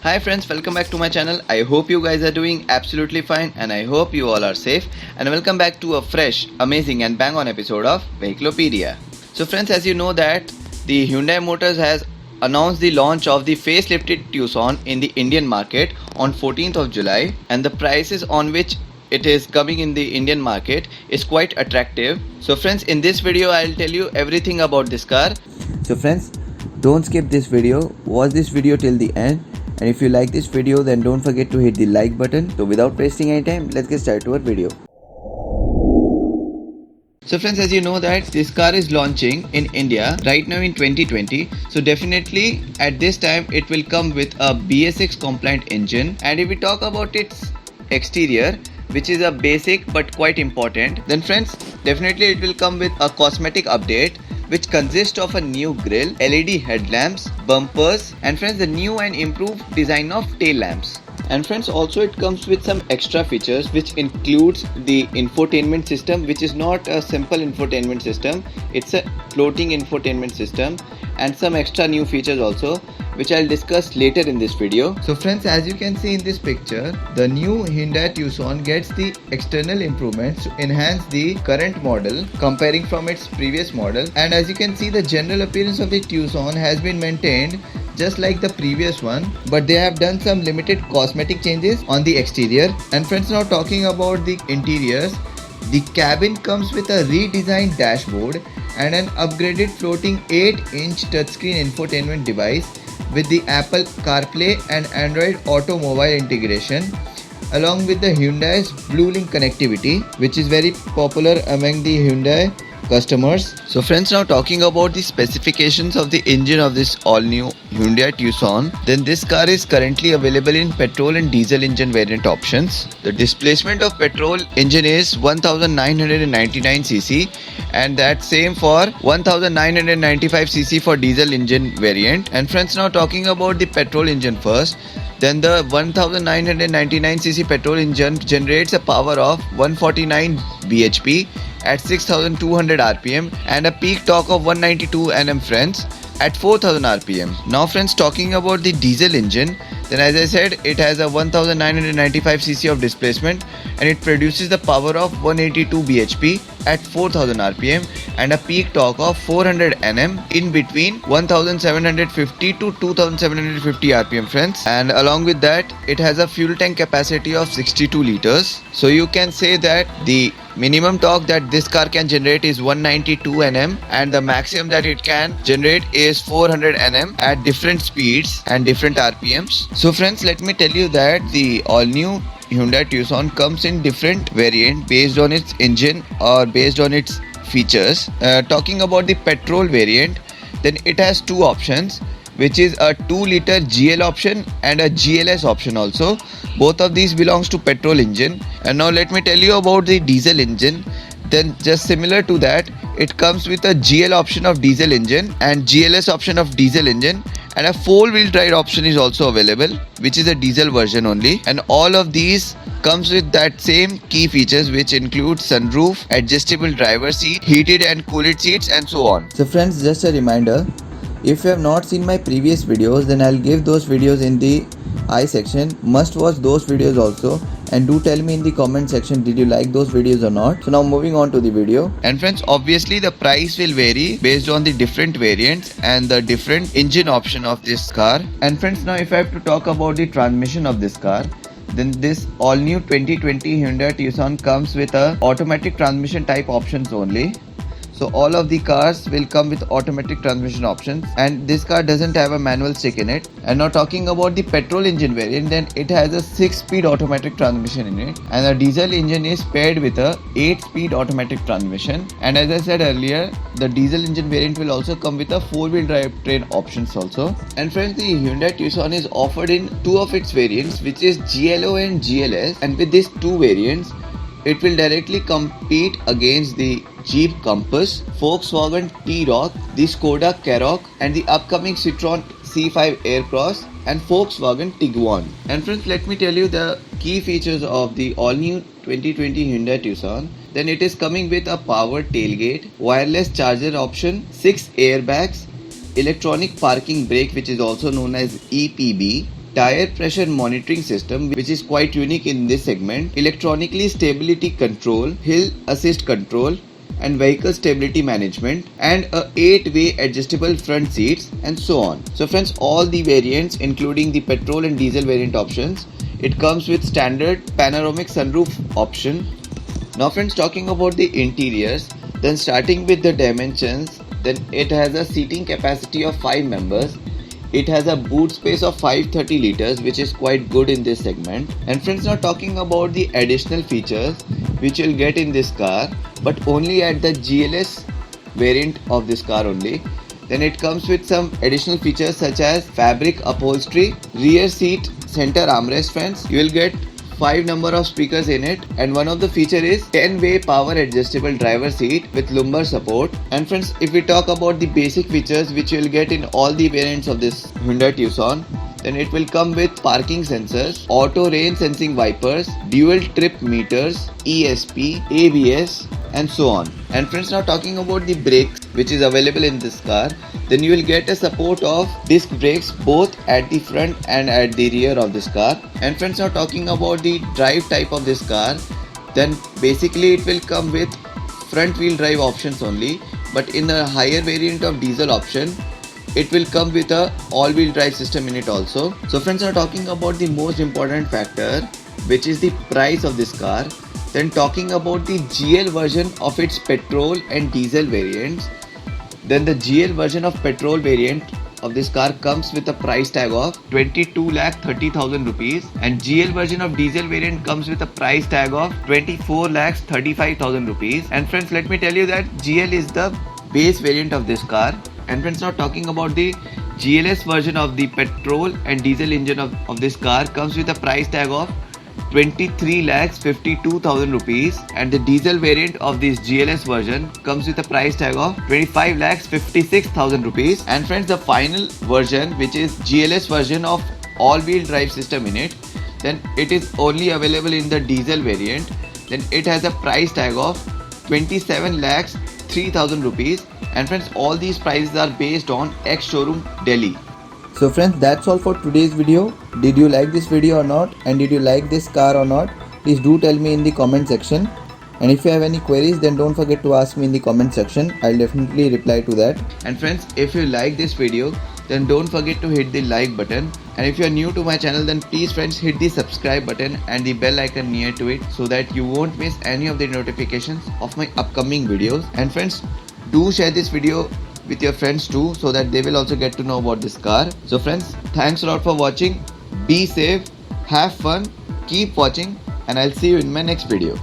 Hi friends, welcome back to my channel. I hope you guys are doing absolutely fine and I hope you all are safe, and welcome back to a fresh, amazing and bang on episode of Vehiculopedia. So friends, as you know that the Hyundai Motors has announced the launch of the facelifted Tucson in the Indian market on 14th of July, and the prices on which it is coming in the Indian market is quite attractive. So friends, in this video I'll tell you everything about this car. So friends, don't skip this video, watch this video till the end, and if you like this video then don't forget to hit the like button. So without wasting any time, let's get started to our video. So friends, as you know that this car is launching in India right now in 2020. So definitely at this time it will come with a BS6 compliant engine, and if we talk about its exterior, which is a basic but quite important, then friends definitely it will come with a cosmetic update which consists of a new grille, LED headlamps, bumpers, and friends the new and improved design of tail lamps. And friends, also it comes with some extra features which includes the infotainment system, which is not a simple infotainment system, it's a floating infotainment system, and some extra new features also which I'll discuss later in this video. So friends, as you can see in this picture, the new Hyundai Tucson gets the external improvements to enhance the current model comparing from its previous model, and as you can see the general appearance of the Tucson has been maintained just like the previous one, but they have done some limited cosmetic changes on the exterior. And friends, now talking about the interiors, the cabin comes with a redesigned dashboard and an upgraded floating 8-inch touchscreen infotainment device with the Apple CarPlay and Android Auto mobile integration, along with the Hyundai's BlueLink connectivity, which is very popular among the Hyundai customers. So friends, now talking about the specifications of the engine of this all new Hyundai Tucson, then this car is currently available in petrol and diesel engine variant options. The displacement of petrol engine is 1999 cc, and that same for 1995 cc for diesel engine variant. And friends, now talking about the petrol engine first, then the 1999cc petrol engine generates a power of 149 bhp at 6200 rpm and a peak torque of 192 Nm friends at 4000 rpm. Now friends, talking about the diesel engine, then as I said, it has a 1995cc of displacement and it produces the power of 182 bhp at 4000 rpm and a peak torque of 400 Nm in between 1750 to 2750 rpm friends, and along with that it has a fuel tank capacity of 62 liters. So you can say that the minimum torque that this car can generate is 192 Nm and the maximum that it can generate is 400 Nm at different speeds and different RPMs. So friends, let me tell you that the all new Hyundai Tucson comes in different variant based on its engine or based on its features. Talking about the petrol variant, then it has two options, which is a 2-liter GL option and a GLS option also. Both of these belongs to petrol engine. And now let me tell you about the diesel engine. Then just similar to that, it comes with a GL option of diesel engine and GLS option of diesel engine, and a 4-wheel drive option is also available, which is a diesel version only. And all of these comes with that same key features, which include sunroof, adjustable driver seat, heated and cooled seats, and so on. So friends, just a reminder, if you have not seen my previous videos, then I'll give those videos in the I section. Must watch those videos also, and do tell me in the comment section did you like those videos or not. So now moving on to the video. And friends, obviously the price will vary based on the different variants and the different engine option of this car. And friends, now if I have to talk about the transmission of this car, then this all new 2020 Hyundai Tucson comes with a automatic transmission type options only. So all of the cars will come with automatic transmission options, and this car doesn't have a manual stick in it. And now talking about the petrol engine variant, then it has a 6-speed automatic transmission in it, and the diesel engine is paired with a 8-speed automatic transmission. And as I said earlier, the diesel engine variant will also come with a 4-wheel drive train options also. And friends, the Hyundai Tucson is offered in two of its variants, which is GLO and GLS, and with these two variants it will directly compete against the Jeep Compass, Volkswagen T-Roc, the Skoda Karoq, and the upcoming Citroen C5 Aircross and Volkswagen Tiguan. And friends, let me tell you the key features of the all-new 2020 Hyundai Tucson. Then it is coming with a power tailgate, wireless charger option, 6 airbags, electronic parking brake, which is also known as EPB, tire pressure monitoring system, which is quite unique in this segment, electronically stability control, hill assist control, and vehicle stability management, and a 8-way adjustable front seats, and so on. So friends, all the variants including the petrol and diesel variant options, it comes with standard panoramic sunroof option. Now friends, talking about the interiors, then starting with the dimensions, then it has a seating capacity of 5 members. It has a boot space of 530 liters, which is quite good in this segment. And friends, now talking about the additional features which you'll get in this car, but only at the GLS variant of this car only. Then it comes with some additional features such as fabric upholstery, rear seat center armrest friends. You will get 5 number of speakers in it, and one of the feature is 10-way power adjustable driver seat with lumbar support. And friends, if we talk about the basic features which you will get in all the variants of this Hyundai Tucson, then it will come with parking sensors, auto rain sensing wipers, dual trip meters, ESP, ABS, and so on. And friends, now talking about the brakes which is available in this car, then you will get a support of disc brakes both at the front and at the rear of this car. And friends, now talking about the drive type of this car, then basically it will come with front wheel drive options only, but in the higher variant of diesel option, it will come with a all-wheel drive system in it also. So friends, are talking about the most important factor, which is the price of this car. Then talking about the GL version of its petrol and diesel variants, then the GL version of petrol variant of this car comes with a price tag of 22,30,000 rupees, and GL version of diesel variant comes with a price tag of 24,35,000 rupees. And friends, let me tell you that GL is the base variant of this car. And friends, now talking about the GLS version of the petrol and diesel engine of this car comes with a price tag of 23,52,000 rupees, and the diesel variant of this GLS version comes with a price tag of 25,56,000 rupees. And friends, the final version, which is GLS version of all-wheel drive system in it, then it is only available in the diesel variant. Then it has a price tag of 27,03,000 rupees. And friends, all these prices are based on ex-showroom Delhi. So friends, that's all for today's video. Did you like this video or not, and did you like this car or not? Please do tell me in the comment section. And if you have any queries, then don't forget to ask me in the comment section. I'll definitely reply to that. And friends, if you like this video, then don't forget to hit the like button. And if you are new to my channel, then please friends, hit the subscribe button and the bell icon near to it, so that you won't miss any of the notifications of my upcoming videos. And friends, do share this video with your friends too, so that they will also get to know about this car. So friends, thanks a lot for watching. Be safe, have fun, keep watching, and I'll see you in my next video.